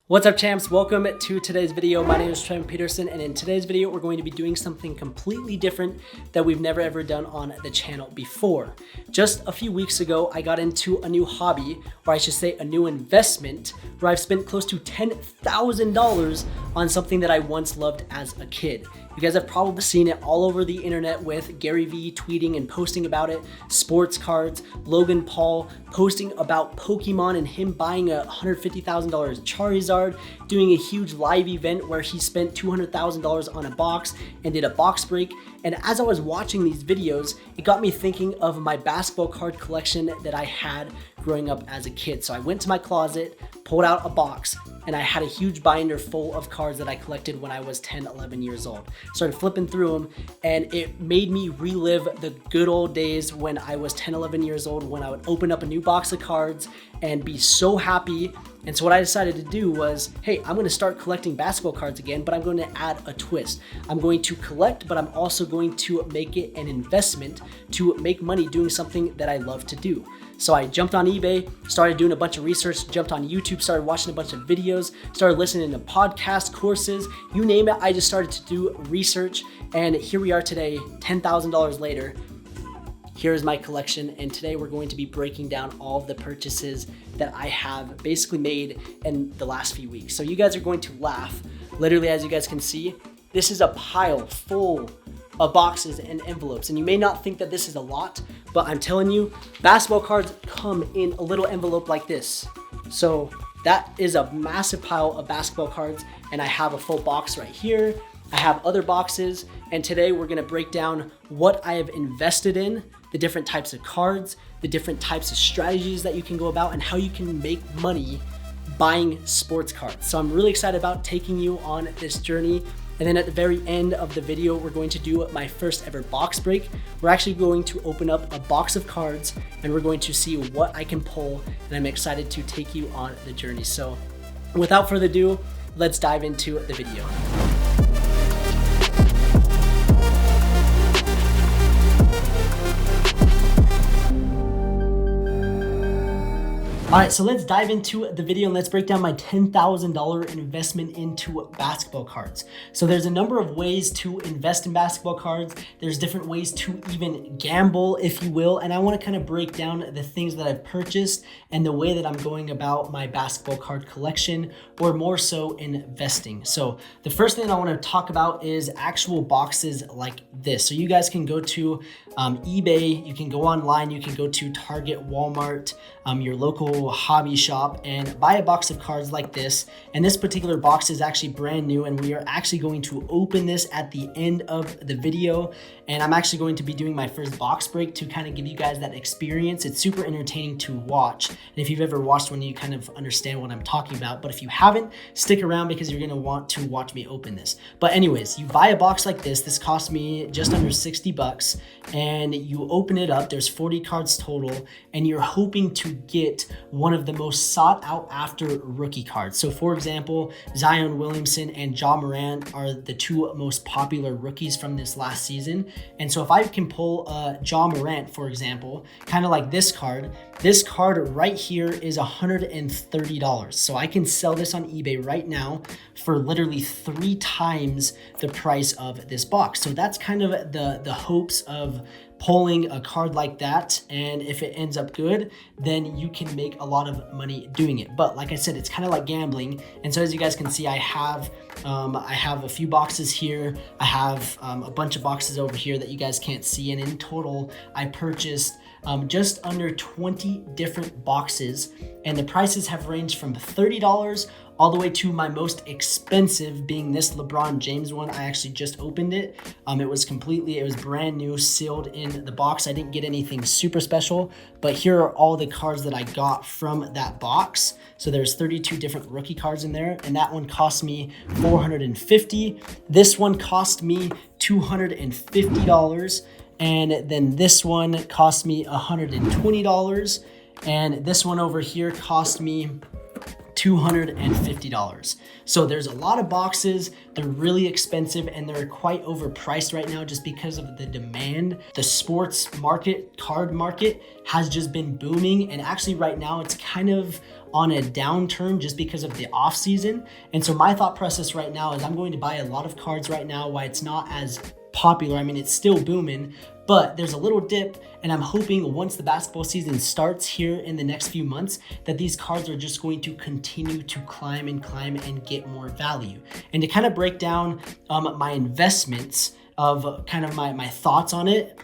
What's up, champs? Welcome to today's video. My name is Trevor Peterson, and in today's video, we're going to be doing something completely different that we've never ever done on the channel before. Just a few weeks ago, I got into a new hobby, or I should say a new investment, where I've spent close to $10,000 on something that I once loved as a kid. You guys have probably seen it all over the internet with Gary Vee tweeting and posting about it, sports cards, Logan Paul posting about Pokemon and him buying a $150,000 Charizard, doing a huge live event where he spent $200,000 on a box and did a box break. And as I was watching these videos, it got me thinking of my basketball card collection that I had growing up as a kid. So I went to my closet, pulled out a box, and I had a huge binder full of cards that I collected when I was 10, 11 years old. Started flipping through them, and it made me relive the good old days when I was 10, 11 years old, when I would open up a new box of cards and be so happy. And so what I decided to do was, hey, I'm gonna start collecting basketball cards again, but I'm going to add a twist. I'm going to collect, but I'm also going to make it an investment to make money doing something that I love to do. So I jumped on eBay, started doing a bunch of research, jumped on YouTube, started watching a bunch of videos, started listening to podcasts, courses, you name it. I just started to do research, and here we are today, $10,000 later. Here's my collection, and today we're going to be breaking down all of the purchases that I have basically made in the last few weeks. So you guys are going to laugh. Literally, as you guys can see, this is a pile full of boxes and envelopes, and you may not think that this is a lot, but I'm telling you, basketball cards come in a little envelope like this. So that is a massive pile of basketball cards, and I have a full box right here. I have other boxes, and today we're gonna break down what I have invested in, the different types of cards, the different types of strategies that you can go about, and how you can make money buying sports cards. So I'm really excited about taking you on this journey. And then at the very end of the video, we're going to do my first ever box break. We're actually going to open up a box of cards, and we're going to see what I can pull, and I'm excited to take you on the journey. So without further ado, let's dive into the video. All right, so let's dive into the video and let's break down my $10,000 investment into basketball cards. So there's a number of ways to invest in basketball cards. There's different ways to even gamble, if you will. And I want to kind of break down the things that I've purchased and the way that I'm going about my basketball card collection, or more so investing. So the first thing I want to talk about is actual boxes like this. So you guys can go to eBay, you can go online, you can go to Target, Walmart, your local hobby shop, and buy a box of cards like this. And this particular box is actually brand new, and we are actually going to open this at the end of the video. And I'm actually going to be doing my first box break to kind of give you guys that experience. It's super entertaining to watch. And if you've ever watched one, you kind of understand what I'm talking about. But if you haven't, stick around because you're gonna want to watch me open this. But anyways, you buy a box like this. This cost me just under 60 bucks. And you open it up, there's 40 cards total, and you're hoping to get one of the most sought out after rookie cards. So for example, Zion Williamson and Ja Morant are the two most popular rookies from this last season. And so if I can pull Ja Morant, for example, kind of like this card right here is $130. So I can sell this on eBay right now for literally 3 times the price of this box. So that's kind of the hopes of pulling a card like that, and if it ends up good, then you can make a lot of money doing it. But like I said, it's kind of like gambling. And so as you guys can see, I have a few boxes here. I have a bunch of boxes over here that you guys can't see, and in total I purchased just under 20 different boxes, and the prices have ranged from $30 all the way to my most expensive being this LeBron James one. I actually just opened it. It was brand new, sealed in the box. I didn't get anything super special, but here are all the cards that I got from that box. So there's 32 different rookie cards in there, and that one cost me $450. This one cost me $250. And then this one cost me $120. And this one over here cost me $250. So there's a lot of boxes. They're really expensive, and they're quite overpriced right now just because of the demand. The sports market, card market, has just been booming, and actually right now it's kind of on a downturn just because of the off season. And so my thought process right now is I'm going to buy a lot of cards right now while it's not as popular. I mean, it's still booming, but there's a little dip, and I'm hoping once the basketball season starts here in the next few months that these cards are just going to continue to climb and get more value. And to kind of break down my investments of kind of my thoughts on it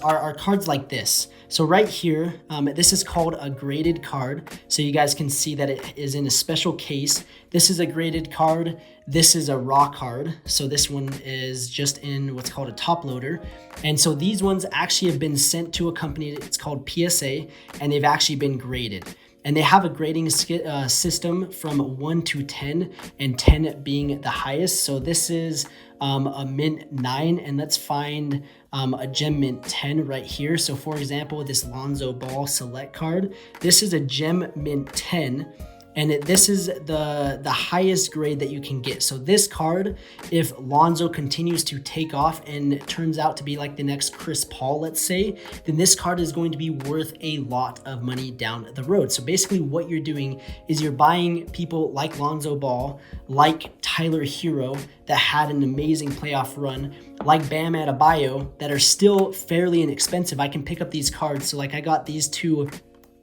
are cards like this. So right here, this is called a graded card. So you guys can see that it is in a special case. This is a graded card. This is a raw card. So this one is just in what's called a top loader. And so these ones actually have been sent to a company. It's called PSA, and they've actually been graded. And they have a grading system from 1 to 10, and 10 being the highest. So this is a mint 9, and let's find a gem mint 10 right here. So for example, this Lonzo Ball select card, this is a gem mint 10. And this is the highest grade that you can get. So this card, if Lonzo continues to take off and turns out to be like the next Chris Paul, let's say, then this card is going to be worth a lot of money down the road. So basically what you're doing is you're buying people like Lonzo Ball, like Tyler Hero that had an amazing playoff run, like Bam Adebayo that are still fairly inexpensive. I can pick up these cards. So like I got these two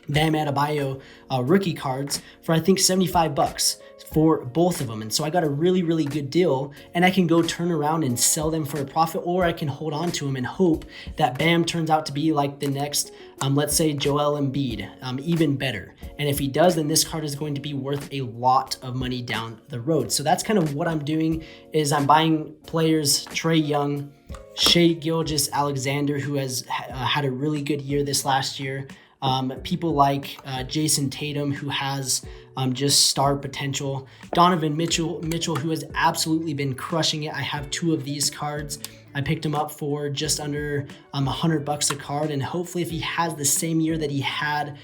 Bam Adebayo rookie cards for I think $75 for both of them. And so I got a really, really good deal, and I can go turn around and sell them for a profit, or I can hold on to them and hope that Bam turns out to be like the next, let's say Joel Embiid, even better. And if he does, then this card is going to be worth a lot of money down the road. So that's kind of what I'm doing is I'm buying players, Trae Young, Shai Gilgeous-Alexander, who has had a really good year this last year. People like Jason Tatum, who has just star potential. Donovan Mitchell, who has absolutely been crushing it. I have two of these cards. I picked him up for just under $100 a card, and hopefully if he has the same year that he had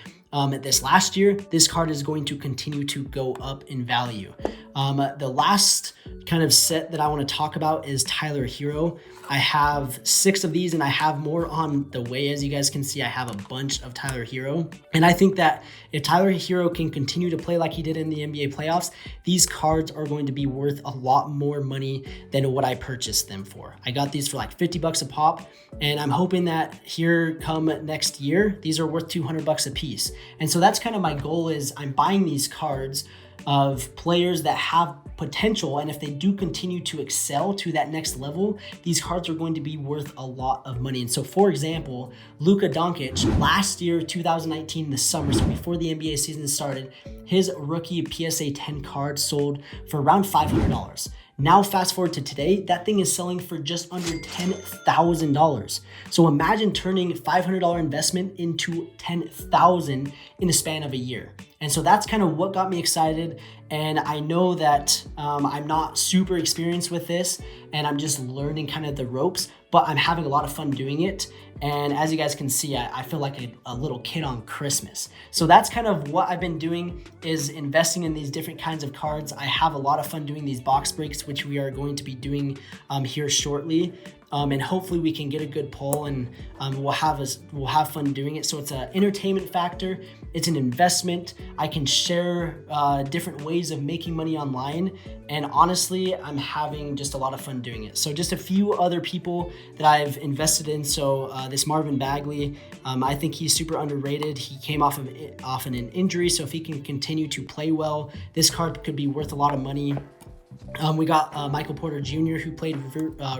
this last year, this card is going to continue to go up in value. The last kind of set that I want to talk about is Tyler Hero. I have 6 of these, and I have more on the way. As you guys can see, I have a bunch of Tyler Hero. And I think that if Tyler Hero can continue to play like he did in the NBA playoffs, these cards are going to be worth a lot more money than what I purchased them for. I got these for like $50 a pop, and I'm hoping that here come next year, these are worth $200 a piece. And so that's kind of my goal is I'm buying these cards of players that have potential, and if they do continue to excel to that next level, these cards are going to be worth a lot of money. And so for example, Luka Doncic last year, 2019 in the summer, so before the NBA season started, his rookie PSA 10 card sold for around $500. Now fast forward to today, that thing is selling for just under $10,000. So imagine turning $500 investment into $10,000 in the span of a year. And so that's kind of what got me excited. And I know that I'm not super experienced with this, and I'm just learning kind of the ropes, but I'm having a lot of fun doing it. And as you guys can see, I feel like a little kid on Christmas. So that's kind of what I've been doing, is investing in these different kinds of cards. I have a lot of fun doing these box breaks, which we are going to be doing here shortly. And hopefully we can get a good pull, and we'll have fun doing it. So it's an entertainment factor. It's an investment. I can share different ways of making money online. And honestly, I'm having just a lot of fun doing it. So just a few other people that I've invested in. So this Marvin Bagley, I think he's super underrated. He came off an injury. So if he can continue to play well, this card could be worth a lot of money. We got Michael Porter Jr., who played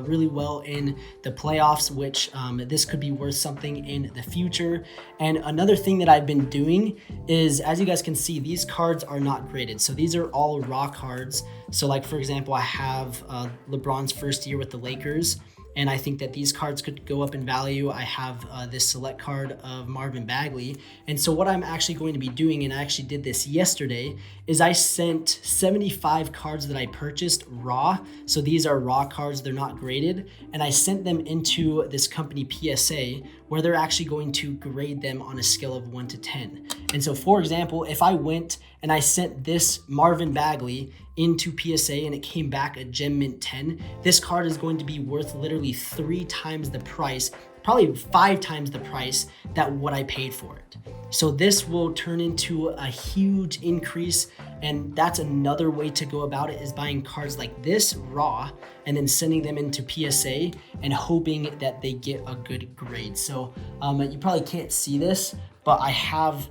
really well in the playoffs, which this could be worth something in the future. And another thing that I've been doing is, as you guys can see, these cards are not graded. So these are all raw cards. So like, for example, I have LeBron's first year with the Lakers, and I think that these cards could go up in value. I have this select card of Marvin Bagley. And so what I'm actually going to be doing, and I actually did this yesterday, is I sent 75 cards that I purchased raw. So these are raw cards, they're not graded. And I sent them into this company PSA, where they're actually going to grade them on a scale of 1 to 10. And so for example, if I went and I sent this Marvin Bagley into PSA and it came back a Gem Mint 10, this card is going to be worth literally 3 times the price, probably 5 times the price that what I paid for it. So this will turn into a huge increase, and that's another way to go about it, is buying cards like this raw and then sending them into PSA and hoping that they get a good grade. So you probably can't see this, but I have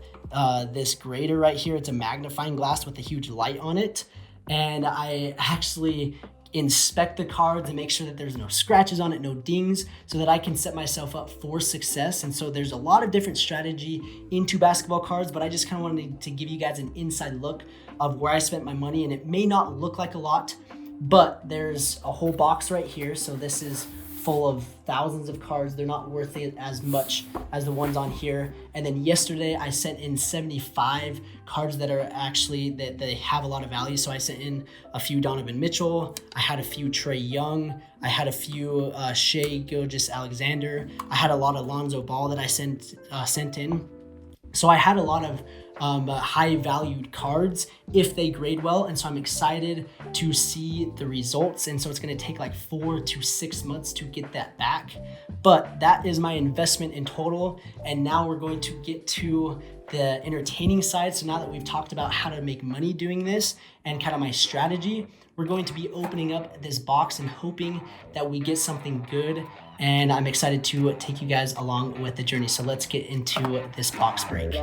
this grader right here. It's a magnifying glass with a huge light on it, and I actually inspect the cards and make sure that there's no scratches on it, no dings, so that I can set myself up for success. And so there's a lot of different strategy into basketball cards, but I just kind of wanted to give you guys an inside look of where I spent my money. And it may not look like a lot, but there's a whole box right here. So this is full of thousands of cards. They're not worth it as much as the ones on here. And then yesterday I sent in 75 cards that are actually, that they have a lot of value. So I sent in a few Donovan Mitchell, I had a few Trey Young, I had a few Shai Gilgeous-Alexander, I had a lot of Lonzo Ball that I sent in. So I had a lot of high valued cards if they grade well, and so I'm excited to see the results. And so it's going to take like 4 to 6 months to get that back, but that is my investment in total. And now we're going to get to the entertaining side. So now that we've talked about how to make money doing this and kind of my strategy, we're going to be opening up this box and hoping that we get something good. And I'm excited to take you guys along with the journey. So let's get into this box break.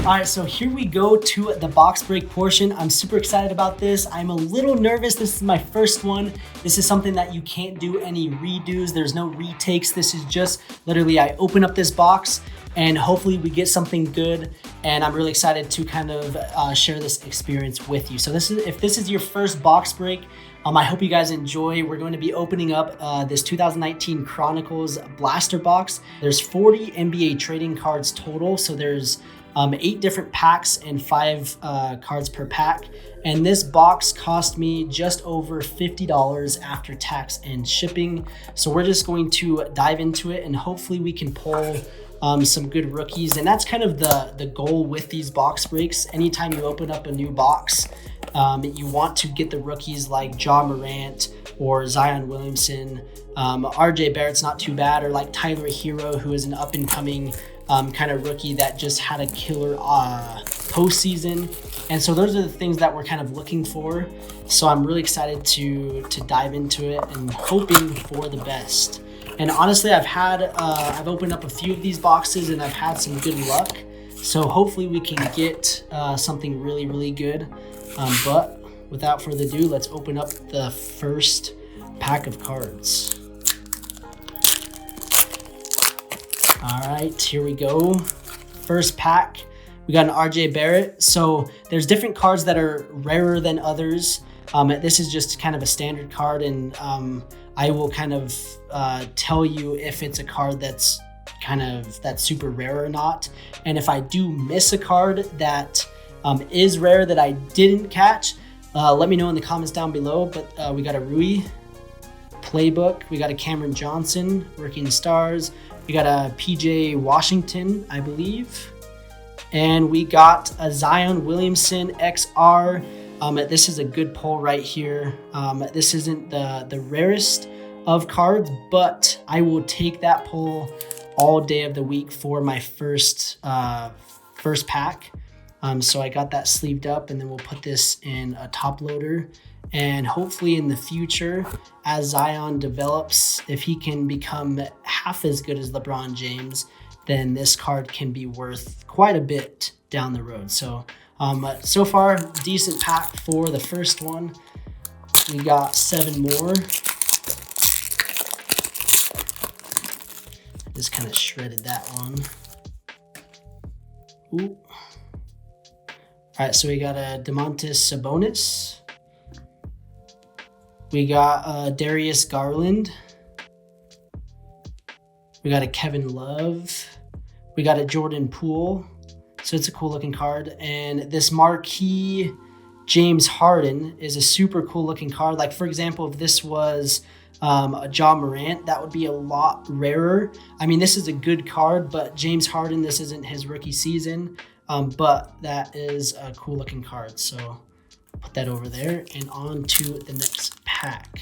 All right, so here we go to the box break portion. I'm super excited about this. I'm a little nervous. This is my first one. This is something that you can't do any redos. There's no retakes. This is just literally, I open up this box and hopefully we get something good. And I'm really excited to kind of share this experience with you. So if this is your first box break, I hope you guys enjoy. We're going to be opening up this 2019 Chronicles Blaster box. There's 40 NBA trading cards total. So there's 8 different packs and 5 cards per pack. And this box cost me just over $50 after tax and shipping. So we're just going to dive into it and hopefully we can pull some good rookies. And that's kind of the goal with these box breaks. Anytime you open up a new box, you want to get the rookies like Ja Morant or Zion Williamson. RJ Barrett's not too bad, or like Tyler Hero, who is an up and coming kind of rookie that just had a killer postseason. And so those are the things that we're kind of looking for. So I'm really excited to dive into it and hoping for the best. And honestly, I've opened up a few of these boxes and I've had some good luck. So hopefully we can get something really, really good. But without further ado, let's open up the first pack of cards. All right, here we go. First pack, we got an RJ Barrett. So there's different cards that are rarer than others. This is just kind of a standard card, and I will kind of tell you if it's a card that's super rare or not. And if I do miss a card that is rare that I didn't catch, let me know in the comments down below. But we got a Rui Playbook, we got a Cameron Johnson, Working Stars, we got a PJ Washington, I believe, and we got a Zion Williamson XR. This is a good pull right here. This isn't the rarest of cards, but I will take that pull all day of the week for my first pack. So I got that sleeved up, and then we'll put this in a top loader. And hopefully in the future, as Zion develops, if he can become half as good as LeBron James, then this card can be worth quite a bit down the road. So, so far, decent pack for the first one. We got 7 more. Just kind of shredded that one. Ooh. All right, so we got a Domantas Sabonis. We got Darius Garland. We got a Kevin Love. We got a Jordan Poole. So it's a cool looking card. And this marquee James Harden is a super cool looking card. Like, for example, if this was a Ja Morant, that would be a lot rarer. I mean, this is a good card, but James Harden, this isn't his rookie season. But that is a cool looking card. So Put that over there and on to the next pack.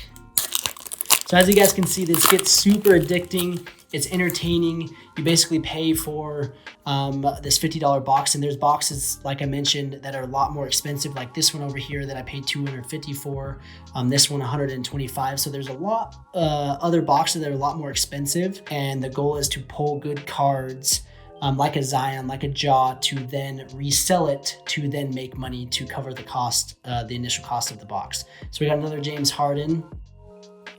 So as you guys can see, this gets super addicting. It's entertaining. You basically pay for this $50 box, and there's boxes, like I mentioned, that are a lot more expensive, like this one over here that I paid $250 for, this one $125. So there's a lot other boxes that are a lot more expensive, and the goal is to pull good cards like a Zion, like a Jaw, to then resell it to then make money to cover the cost, the initial cost of the box. So we got another James Harden.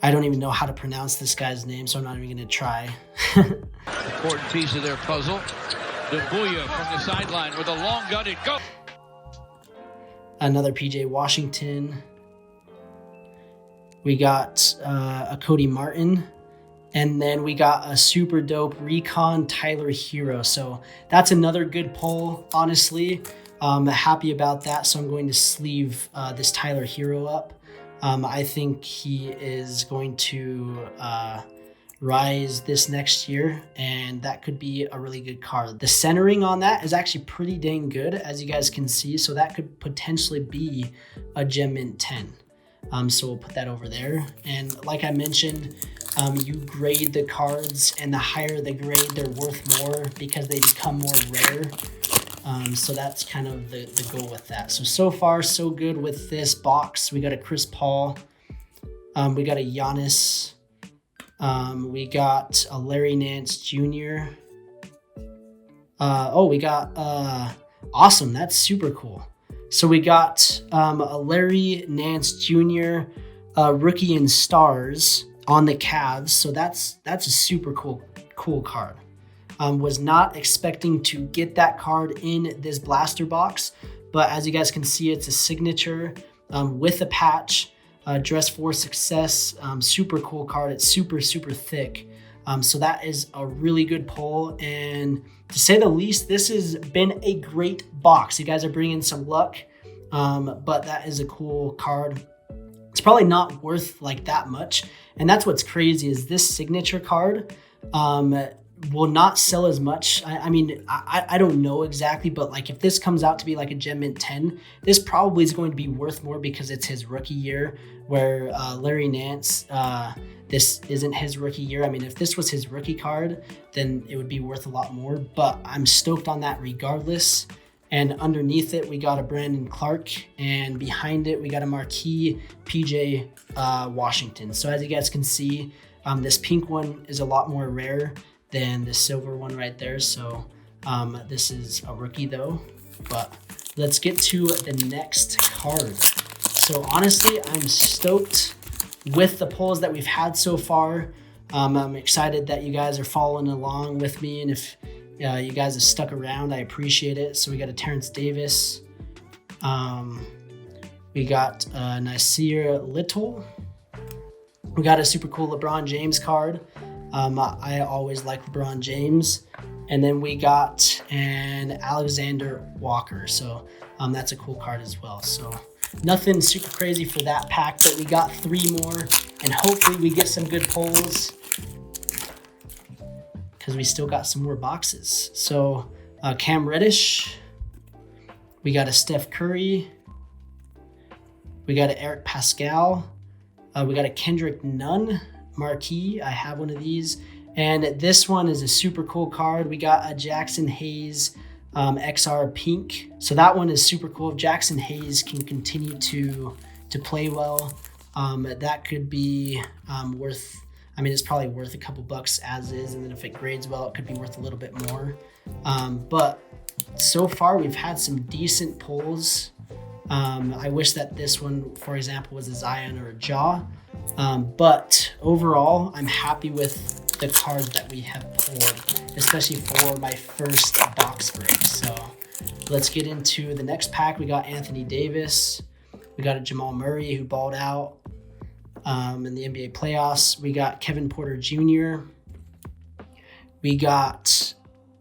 I don't even know how to pronounce this guy's name, so I'm not even going to try. Important piece of their puzzle. Debuya from the sideline with a long gun. It goes. Another PJ Washington. We got a Cody Martin. And then we got a super dope Recon Tyler Hero. So that's another good pull, honestly. I'm happy about that. So I'm going to sleeve this Tyler Hero up. I think he is going to rise this next year, and that could be a really good card. The centering on that is actually pretty dang good, as you guys can see. So that could potentially be a Gem Mint 10. So we'll put that over there. And like I mentioned, you grade the cards, and the higher the grade, they're worth more because they become more rare. So that's kind of the goal with that. So far, so good with this box. We got a Chris Paul. We got a Giannis. We got a Larry Nance Jr. We got awesome. That's super cool. So we got a Larry Nance Jr. Rookie in Stars on the Cavs. So that's a super cool card. Was not expecting to get that card in this blaster box, but as you guys can see, it's a signature with a patch, dress for success, super cool card. It's super thick. So that is a really good pull, and to say the least, this has been a great box. You guys are bringing some luck, but that is a cool card. It's probably not worth like that much, and that's what's crazy is this signature card will not sell as much. I mean, I don't know exactly, but like if this comes out to be like a Gem Mint 10, this probably is going to be worth more because it's his rookie year, where Larry Nance, this isn't his rookie year. I mean, if this was his rookie card, then it would be worth a lot more, but I'm stoked on that regardless. And underneath it, we got a Brandon Clark, and behind it, we got a marquee PJ Washington. So as you guys can see, this pink one is a lot more rare than the silver one right there. So this is a rookie though, but let's get to the next card. So honestly, I'm stoked with the pulls that we've had so far. I'm excited that you guys are following along with me, and if you guys have stuck around, I appreciate it. So we got a Terrence Davis. We got Nasir Little. We got a super cool LeBron James card. I always like LeBron James. And then we got an Alexander Walker. So that's a cool card as well. So nothing super crazy for that pack, but we got 3 more, and hopefully we get some good pulls because we still got some more boxes. So Cam Reddish, we got a Steph Curry, we got an Eric Pascal, we got a Kendrick Nunn marquee. I have one of these, and this one is a super cool card. We got a Jackson Hayes XR pink. So that one is super cool. If Jackson Hayes can continue to play well, that could be worth, I mean, it's probably worth a couple bucks as is, and then if it grades well, it could be worth a little bit more. But so far we've had some decent pulls. I wish that this one, for example, was a Zion or a Jaw. But overall, I'm happy with the cards that we have pulled, especially for my first box break. So let's get into the next pack. We got Anthony Davis. We got a Jamal Murray who balled out in the NBA playoffs. We got Kevin Porter Jr. We got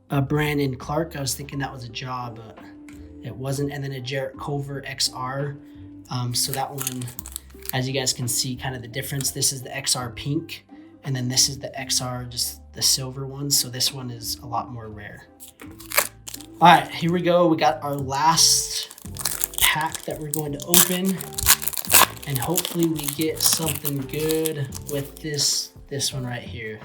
a Brandon Clark. I was thinking that was a Jaw, but it wasn't. And then a Jarrett Culver XR. So that one, as you guys can see, kind of the difference. This is the XR pink, and then this is the XR, just the silver one. So this one is a lot more rare. All right, here we go. We got our last pack that we're going to open, and hopefully we get something good with this one right here.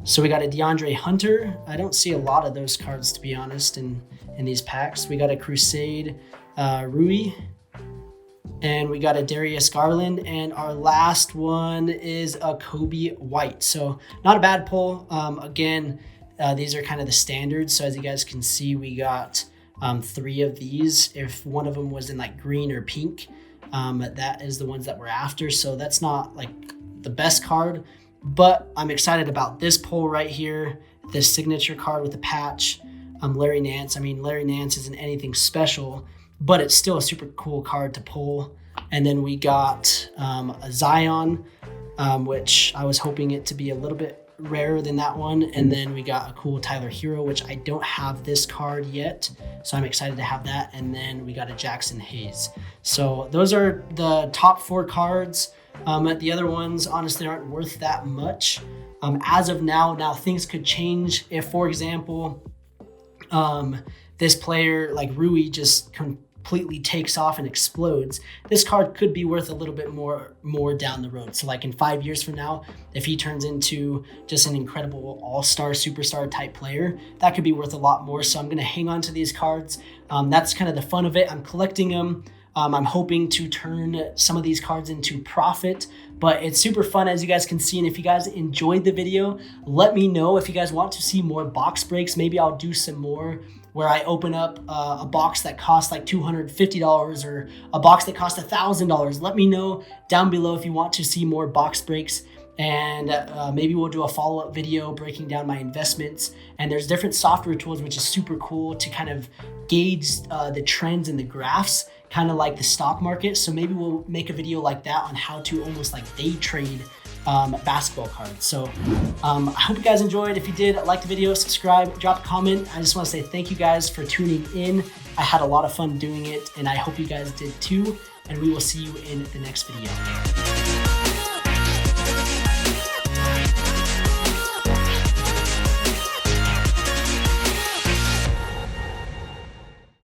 So we got a DeAndre Hunter. I don't see a lot of those cards, to be honest, in these packs. We got a Crusade Rui, and we got a Darius Garland, and our last one is a Kobe White. So not a bad pull. Again, these are kind of the standards. So as you guys can see, we got 3 of these. If one of them was in like green or pink, that is the ones that we're after. So that's not like the best card, but I'm excited about this pull right here, this signature card with the patch. Larry Nance. I mean, Larry Nance isn't anything special, but it's still a super cool card to pull. And then we got a Zion, which I was hoping it to be a little bit rarer than that one. And then we got a cool Tyler Hero, which I don't have this card yet, so I'm excited to have that. And then we got a Jackson Hayes. So those are the top 4 cards. The other ones honestly aren't worth that much as of now. Now things could change if, for example, this player like Rui just completely takes off and explodes. This card could be worth a little bit more down the road. So like in 5 years from now, if he turns into just an incredible all-star superstar type player, that could be worth a lot more. So I'm going to hang on to these cards. That's kind of the fun of it. I'm collecting them. I'm hoping to turn some of these cards into profit, but it's super fun, as you guys can see. And if you guys enjoyed the video, let me know. If you guys want to see more box breaks, maybe I'll do some more where I open up a box that costs like $250 or a box that costs $1,000. Let me know down below if you want to see more box breaks. And maybe we'll do a follow-up video breaking down my investments. And there's different software tools, which is super cool to kind of gauge the trends and the graphs, kind of like the stock market. So maybe we'll make a video like that on how to almost like day trade basketball cards. So I hope you guys enjoyed. If you did, like the video, subscribe, drop a comment. I just want to say thank you guys for tuning in. I had a lot of fun doing it, and I hope you guys did too. And we will see you in the next video.